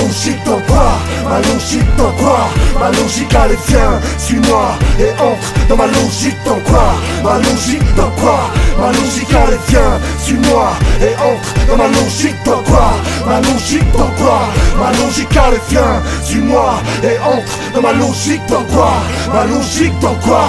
logique dans quoi? Ma logique dans quoi? Ma logique allez viens, suis-moi et entre dans ma logique dans quoi? Ma logique dans quoi? Ma logique allez viens, suis-moi et entre dans ma logique dans quoi? Ma logique dans quoi? Ma logique allez viens, suis-moi et entre dans ma logique dans quoi? Ma logique dans quoi?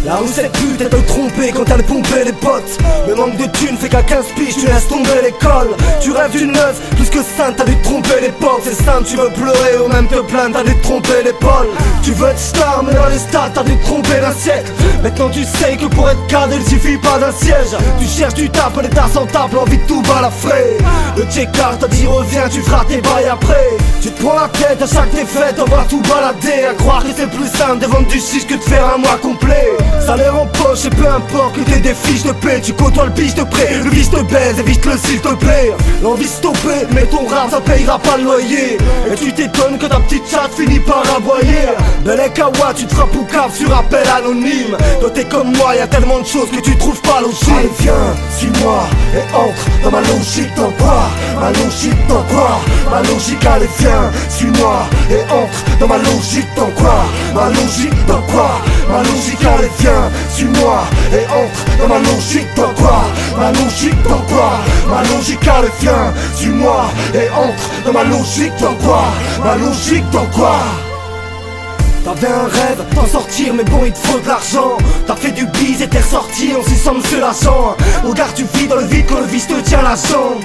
Là où cette pute est de tromper quand elle pompait les potes. Le manque de thunes fait qu'à 15 piges tu laisses tomber l'école. Tu rêves d'une meuf plus que sainte, t'as dû te tromper l'époque. C'est simple, tu veux pleurer ou même te plaindre, t'as dû te tromper l'épaule. Tu veux être star mais dans les stades t'as dû te tromper d'un siècle. Maintenant tu sais que pour être cadre il suffit pas d'un siège. Tu cherches du tap, l'état sans table, envie de tout balafrer. Le check-art t'a dit reviens, tu feras tes bails après. Tu te prends la tête à chaque défaite, on va tout balader. À croire que c'est plus simple de vendre du chiche que de faire un mois complet. Salaire en poche et peu importe que t'aies des fiches de paix. Tu côtoies le biche de près, le vice te baise, évite-le s'il te plaît. L'envie stoppée, mais ton rap ça payera pas le loyer. Et tu t'étonnes que ta petite chatte finit par aboyer. Bel et kawa, tu te frappes ou cave sur appel anonyme. Toi t'es comme moi, y'a tellement de choses que tu trouves pas logique. Allez viens, suis-moi et entre dans ma logique dans quoi? Ma logique dans quoi? Ma logique allez viens, suis-moi et entre dans ma logique dans quoi? Ma logique dans quoi? Ma logique allez viens, suis-moi et entre dans ma logique dans quoi? Ma logique dans quoi? Ma logique allez viens, suis-moi et entre dans ma logique dans quoi? Ma logique dans quoi? T'avais un rêve, t'en sortir mais bon il te faut de l'argent. T'as fait du bise et t'es ressorti, on s'y sent monsieur l'agent. Regarde tu vis dans le vide quand le vice te tient la jambe.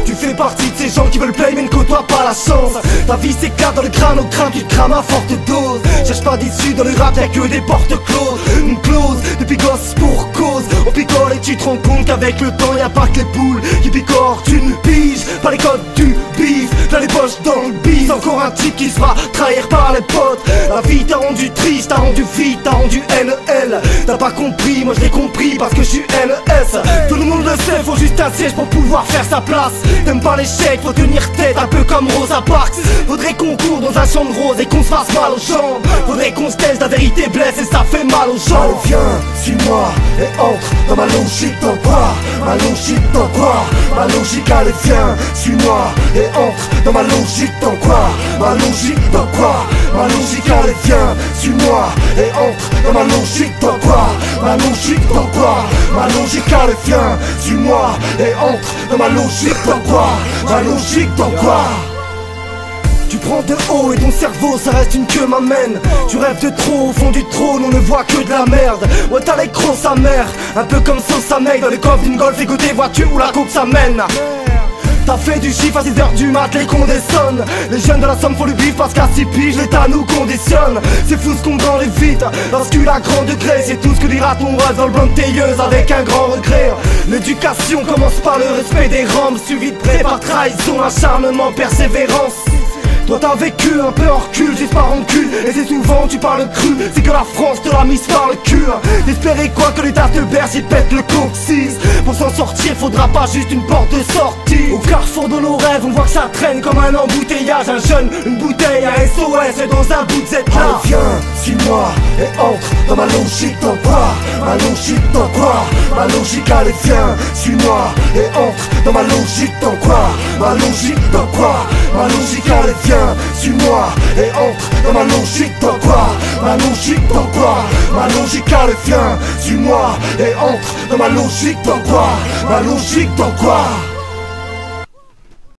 Tu fais partie de ces gens qui veulent play mais ne côtoient pas la chance. Ta vie s'éclate dans le crâne au crâne, tu te crames à forte dose. Cherche pas d'issue dans le rap, y'a que des portes closes. Une clause, depuis gosse pour cause. On picole et tu te rends compte qu'avec le temps y'a pas que les poules qui picorent. Tu ne piges pas les codes du bif, plein les poches dans le bise. Encore un type qui se fera trahir par les potes. La vie t'a rendu triste, t'as rendu vide, t'as rendu NEL. T'as pas compris, moi je l'ai compris parce que je suis NES. Tout le monde le sait, faut juste un siège pour pouvoir faire sa place. T'aimes pas l'échec, faut tenir tête, un peu comme Rosa Parks. Faudrait qu'on court dans un champ de rose et qu'on se fasse mal aux jambes. Faudrait qu'on se taise, la vérité blesse et ça fait mal aux jambes. Allez viens, suis-moi et entre dans ma logique dans quoi? Ma logique dans quoi? Ma logique allez viens, suis-moi et entre dans ma logique dans quoi? Ma logique dans quoi? Ma logique allez viens, suis-moi et entre dans ma logique dans quoi? Ma logique dans quoi? Ma logique allez viens, suis-moi et entre dans ma logique dans quoi? Ma logique dans quoi? Tu prends de haut et ton cerveau ça reste une queue m'amène. Tu rêves de trop au fond du trône, on ne voit que de la merde. Ouais t'as l'écran sa mère, un peu comme sauce à mail dans le coffre d'une Golf et côté voiture où la coupe ça mène. T'as fait du chiffre à 6h du mat, les cons dessonnent. Les jeunes de la somme font le bif parce qu'à 6 piges l'état nous conditionne. C'est fou ce qu'on grandit vite, lorsqu'il a grand degré. C'est tout ce que dira ton rêve dans le blanc de tailleuse avec un grand regret. L'éducation commence par le respect des rangs, suivi de près par trahison, acharnement, persévérance. Toi t'as vécu un peu hors cul, juste par rancune. Et c'est souvent tu parles cru, c'est que la France te l'a mise par le cul. D'espérer quoi que l'état te berce, il pète le coccyx. Pour s'en sortir faudra pas juste une porte de sortie. Au carrefour de nos rêves on voit que ça traîne comme un embouteillage. Un jeune, une bouteille, un SOS dans un bout de Z là. Allez viens, suis-moi et entre dans ma logique dans quoi? Ma logique dans quoi? Ma logique allez viens, suis-moi et entre dans ma logique dans quoi? Ma logique dans quoi? Ma logique allez viens, suis-moi et entre dans ma logique dans quoi? Ma logique dans quoi? Ma logique allez viens, suis-moi et entre dans ma logique dans quoi? Ma logique dans quoi?